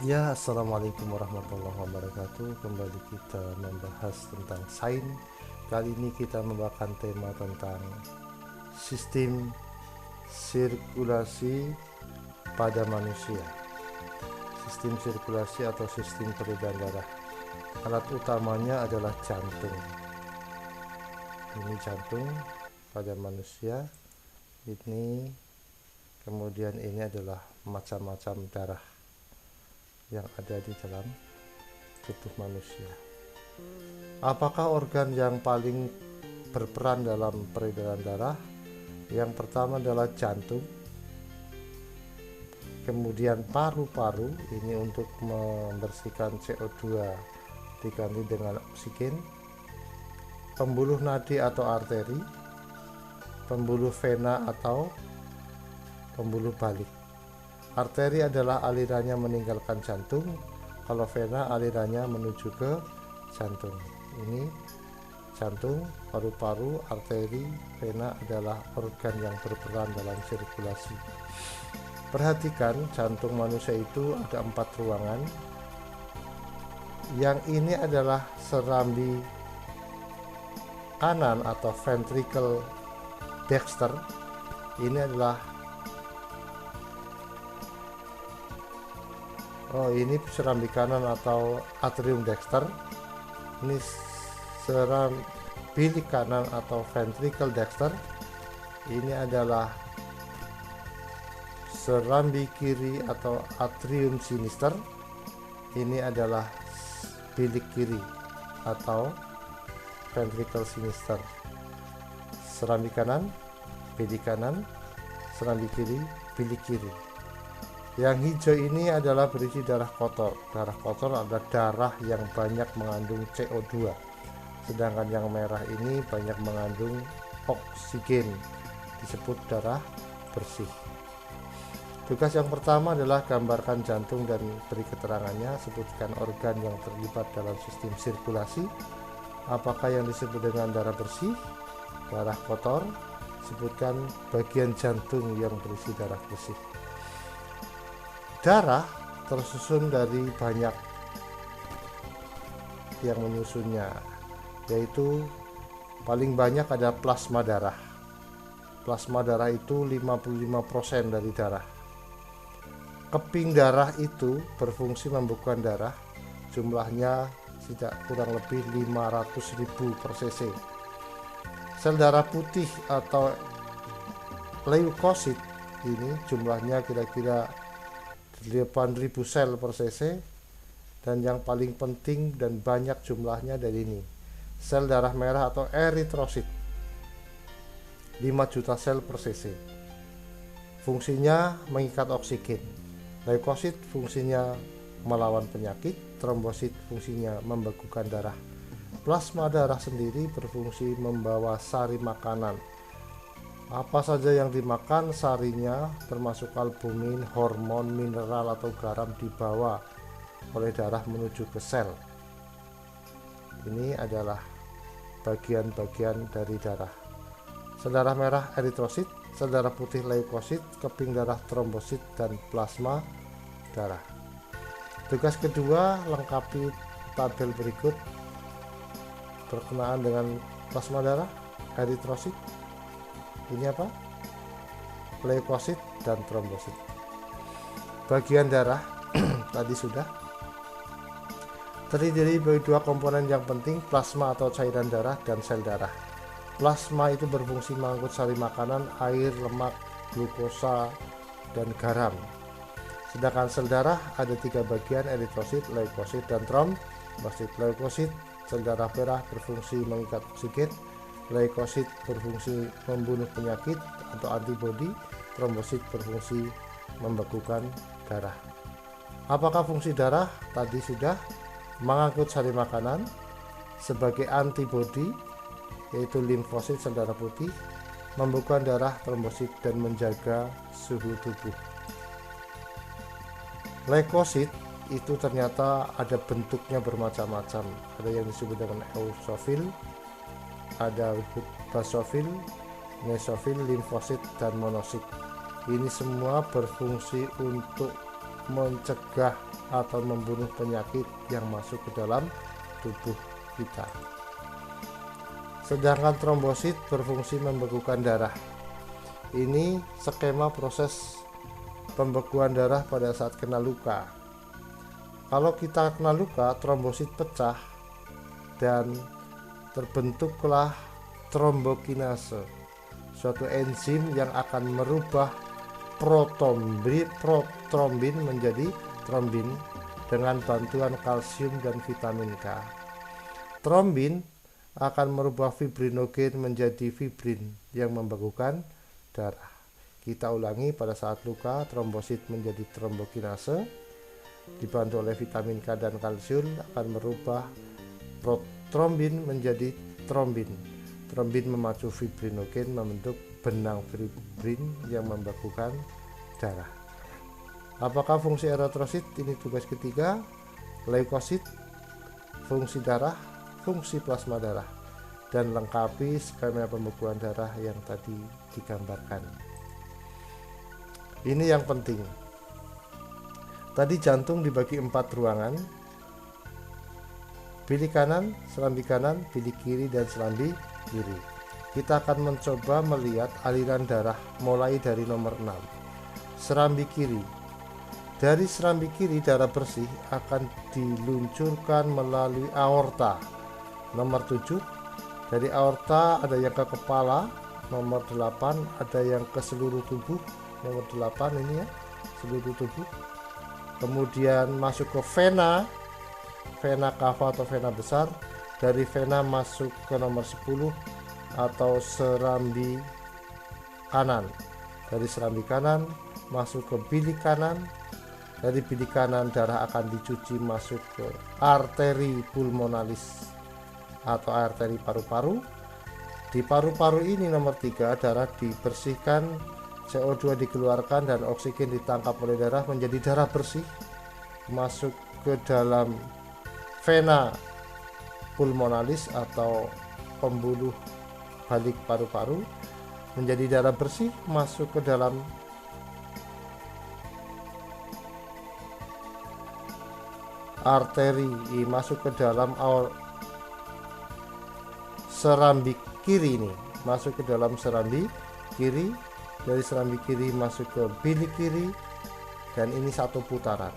Ya, assalamualaikum warahmatullahi wabarakatuh. Kembali kita membahas tentang sains. Kali ini kita membawakan tema tentang sistem sirkulasi pada manusia. Sistem sirkulasi atau sistem peredaran darah. Alat utamanya adalah jantung. Ini jantung pada manusia. Ini kemudian ini adalah macam-macam darah yang ada di dalam tubuh manusia. Apakah organ yang paling berperan dalam peredaran darah? Yang pertama adalah jantung, kemudian paru-paru, ini untuk membersihkan CO2 diganti dengan oksigen, pembuluh nadi atau arteri, pembuluh vena atau pembuluh balik. Arteri adalah alirannya meninggalkan jantung, kalau vena alirannya menuju ke jantung. Ini jantung, paru-paru, arteri, vena adalah organ yang berperan dalam sirkulasi. Perhatikan, jantung manusia itu ada 4 ruangan. Yang ini adalah serambi kanan atau ventricle dexter. Ini adalah ini serambi kanan atau atrium dexter. Ini serambi bilik kanan atau ventricle dexter. Ini adalah serambi kiri atau atrium sinister. Ini adalah bilik kiri atau ventricle sinister. Serambi kanan, bilik kanan, serambi kiri, bilik kiri. Yang hijau ini adalah berisi darah kotor. Darah kotor adalah darah yang banyak mengandung CO2. Sedangkan yang merah ini banyak mengandung oksigen, disebut darah bersih. Tugas yang pertama adalah gambarkan jantung dan beri keterangannya. Sebutkan organ yang terlibat dalam sistem sirkulasi. Apakah yang disebut dengan darah bersih, darah kotor? Sebutkan bagian jantung yang berisi darah bersih. Darah tersusun dari banyak yang menyusunnya, yaitu paling banyak ada plasma darah. Plasma darah itu 55% dari darah. Keping darah itu berfungsi membekukan darah, jumlahnya tidak kurang lebih 500.000 per cc. Sel darah putih atau leukosit ini jumlahnya kira-kira 8.000 sel per cc, dan yang paling penting dan banyak jumlahnya dari ini, sel darah merah atau eritrosit, 5 juta sel per cc. Fungsinya mengikat oksigen. Leukosit fungsinya melawan penyakit, trombosit fungsinya membekukan darah. Plasma darah sendiri berfungsi membawa sari makanan. Apa saja yang dimakan sarinya, termasuk albumin, hormon, mineral atau garam, dibawa oleh darah menuju ke sel. Ini adalah bagian-bagian dari darah. Sel darah merah eritrosit, sel darah putih leukosit, keping darah trombosit, dan plasma darah. Tugas kedua, lengkapi tabel berikut berkenaan dengan plasma darah, eritrosit, ini apa? Leukosit dan trombosit. Bagian darah tadi sudah terdiri dari 2 komponen yang penting, plasma atau cairan darah dan sel darah. Plasma itu berfungsi mengangkut sari makanan, air, lemak, glukosa, dan garam. Sedangkan sel darah ada 3 bagian, eritrosit, leukosit, dan trombosit. Leukosit, sel darah merah, berfungsi mengikat oksigen. Leukosit berfungsi membunuh penyakit atau antibodi. Trombosit berfungsi membekukan darah. Apakah fungsi darah? Tadi sudah, mengangkut sari makanan, sebagai antibodi yaitu limfosit sel darah putih, membekukan darah trombosit, dan menjaga suhu tubuh. Leukosit itu ternyata ada bentuknya bermacam-macam. Ada yang disebut dengan eosofil, ada basofil, mesofil, limfosit, dan monosit. Ini semua berfungsi untuk mencegah atau membunuh penyakit yang masuk ke dalam tubuh kita. Sedangkan trombosit berfungsi membekukan darah. Ini skema proses pembekuan darah pada saat kena luka. Kalau kita kena luka, trombosit pecah dan terbentuklah trombokinase, suatu enzim yang akan merubah protrombin menjadi trombin dengan bantuan kalsium dan vitamin K. Trombin akan merubah fibrinogen menjadi fibrin yang membekukan darah. Kita ulangi, pada saat luka, trombosit menjadi trombokinase, dibantu oleh vitamin K dan kalsium akan merubah protrombin menjadi trombin. Trombin memacu fibrinogen membentuk benang fibrin yang membekukan darah. Apakah fungsi eritrosit? Ini tugas ketiga. Leukosit, fungsi darah, fungsi plasma darah, dan lengkapi skema pembekuan darah yang tadi digambarkan. Ini yang penting. Tadi jantung dibagi 4 ruangan: bilik kanan, serambi kanan, bilik kiri, dan serambi kiri. Kita akan mencoba melihat aliran darah mulai dari nomor 6, serambi kiri. Dari serambi kiri, darah bersih akan diluncurkan melalui aorta. Nomor 7, dari aorta ada yang ke kepala. Nomor 8 ada yang ke seluruh tubuh. Nomor 8 ini ya, seluruh tubuh. Kemudian masuk ke vena, vena cava atau vena besar. Dari vena masuk ke nomor 10 atau serambi kanan. Dari serambi kanan masuk ke bilik kanan. Dari bilik kanan darah akan dicuci masuk ke arteri pulmonalis atau arteri paru-paru. Di paru-paru ini nomor 3, darah dibersihkan, CO2 dikeluarkan, dan oksigen ditangkap oleh darah menjadi darah bersih, masuk ke dalam vena pulmonalis atau pembuluh balik paru-paru, menjadi darah bersih, masuk ke dalam arteri, masuk ke dalam serambi kiri ini, masuk ke dalam serambi kiri. Dari serambi kiri masuk ke bilik kiri, dan ini satu putaran.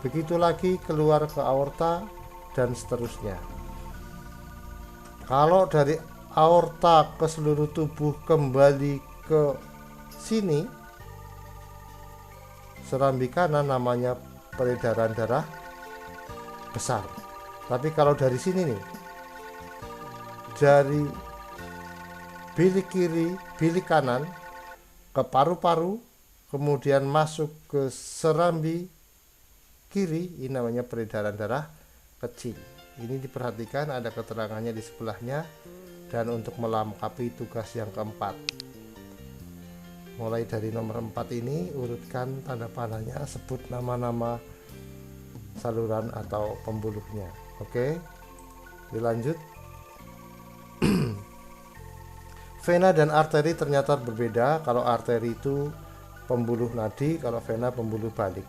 Begitu lagi keluar ke aorta dan seterusnya. Kalau dari aorta ke seluruh tubuh kembali ke sini, serambi kanan namanya peredaran darah besar. Tapi kalau dari sini nih, dari bilik kiri, bilik kanan ke paru-paru, kemudian masuk ke serambi kiri, ini namanya peredaran darah kecil. Ini diperhatikan, ada keterangannya di sebelahnya. Dan untuk melengkapi tugas yang keempat, mulai dari nomor 4 ini, urutkan tanda panahnya, sebut nama-nama saluran atau pembuluhnya. Oke, dilanjut. Vena dan arteri ternyata berbeda. Kalau arteri itu pembuluh nadi, kalau vena pembuluh balik.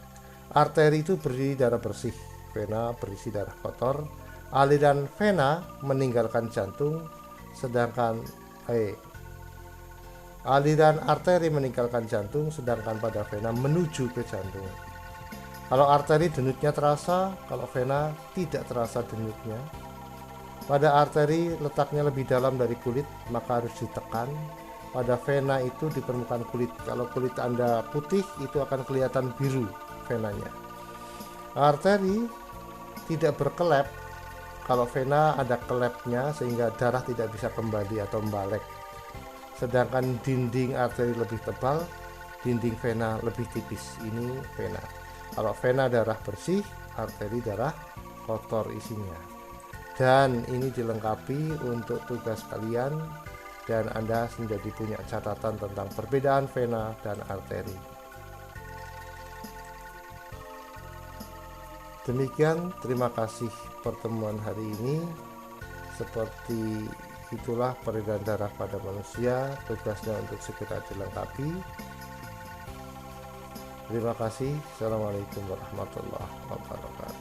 Arteri itu berisi darah bersih, vena berisi darah kotor. Aliran vena meninggalkan jantung, sedangkan aliran arteri meninggalkan jantung, sedangkan pada vena menuju ke jantung. Kalau arteri denyutnya terasa, kalau vena tidak terasa denyutnya. Pada arteri letaknya lebih dalam dari kulit, maka harus ditekan. Pada vena itu di permukaan kulit. Kalau kulit Anda putih, itu akan kelihatan biru venanya. Arteri tidak berkelep. Kalau vena ada kelepnya sehingga darah tidak bisa kembali atau membalek. Sedangkan dinding arteri lebih tebal, dinding vena lebih tipis. Ini vena. Kalau vena darah bersih, arteri darah kotor isinya. Dan ini dilengkapi untuk tugas kalian, dan Anda menjadi punya catatan tentang perbedaan vena dan arteri. Demikian, terima kasih pertemuan hari ini. Seperti itulah peredaran darah pada manusia, tugasnya untuk segera dilengkapi. Terima kasih. Assalamualaikum warahmatullahi wabarakatuh.